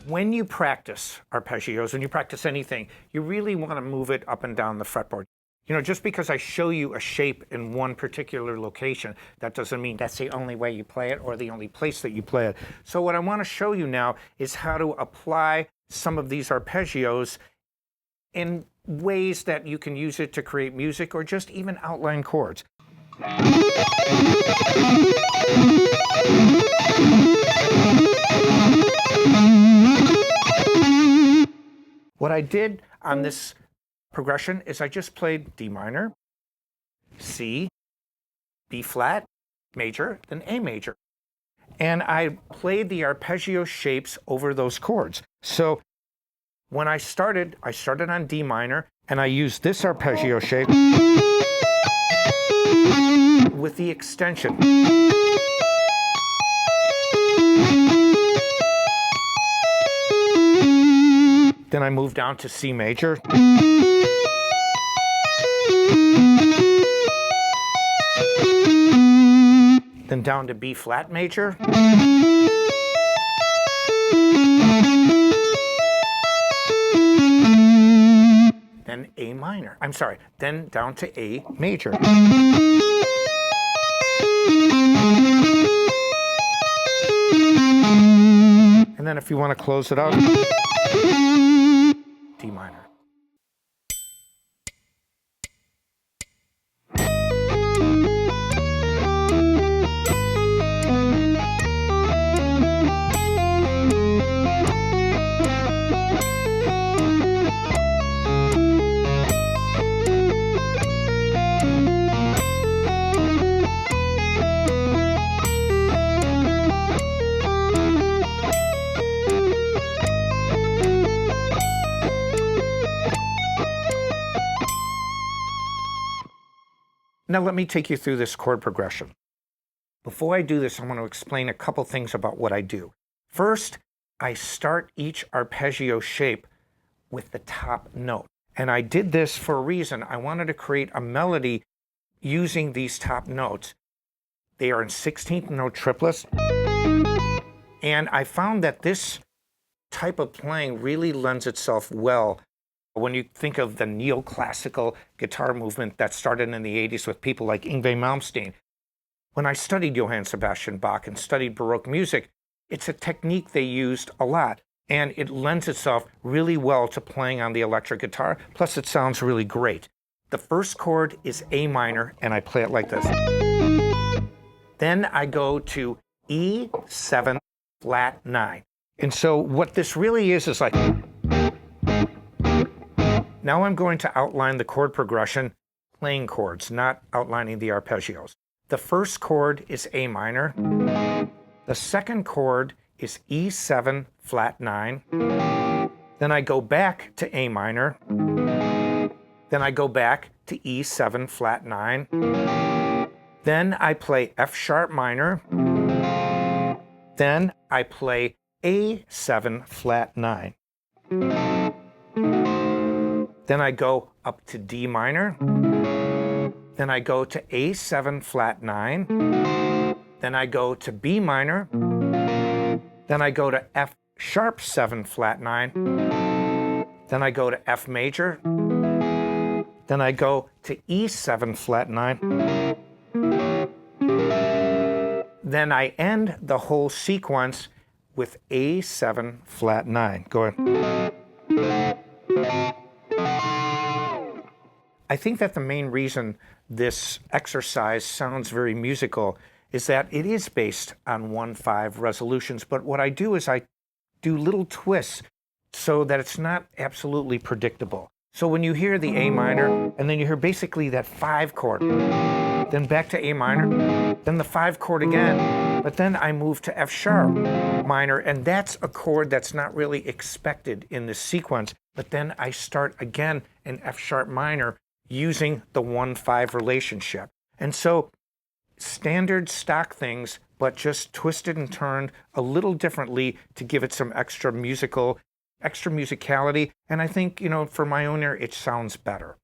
When you practice arpeggios, when you practice anything, you really want to move it up and down the fretboard. You know, just because I show you a shape in one particular location, that doesn't mean that's the only way you play it or the only place that you play it. So what I want to show you now is how to apply some of these arpeggios in ways that you can use it to create music or just even outline chords. What I did on this progression is I just played D minor, C, B flat, major, then A major. And I played the arpeggio shapes over those chords. So when I started on D minor, and I used this arpeggio shape with the extension. Then I moved down to C major. Then down to B flat major. Then A minor. I'm sorry, then down to A major. And then if you want to close it out, D minor. Now let me take you through this chord progression. Before I do this, I want to explain a couple things about what I do. First, I start each arpeggio shape with the top note. And I did this for a reason. I wanted to create a melody using these top notes. They are in 16th note triplets. And I found that this type of playing really lends itself well when you think of the neoclassical guitar movement that started in the 80s with people like Yngwie Malmsteen. When I studied Johann Sebastian Bach and studied Baroque music, it's a technique they used a lot, and it lends itself really well to playing on the electric guitar, plus it sounds really great. The first chord is A minor, and I play it like this. Then I go to E7 flat 9. And so what this really is like, now I'm going to outline the chord progression, playing chords, not outlining the arpeggios. The first chord is A minor. The second chord is E7 flat 9. Then I go back to A minor. Then I go back to E7 flat 9. Then I play F sharp minor. Then I play A7 flat 9. Then I go up to D minor. Then I go to A7 flat 9. Then I go to B minor. Then I go to F sharp 7 flat 9. Then I go to F major. Then I go to E7 flat 9. Then I end the whole sequence with A7 flat 9. Go ahead. I think that the main reason this exercise sounds very musical is that it is based on 1/5 resolutions, but what I do is I do little twists so that it's not absolutely predictable. So when you hear the A minor, and then you hear basically that 5 chord, then back to A minor, then the 5 chord again, but then I move to F sharp minor, and that's a chord that's not really expected in this sequence, but then I start again in F sharp minor using the 1/5 relationship. And so standard stock things, but just twisted and turned a little differently to give it some extra musicality. And I think, for my own ear, it sounds better.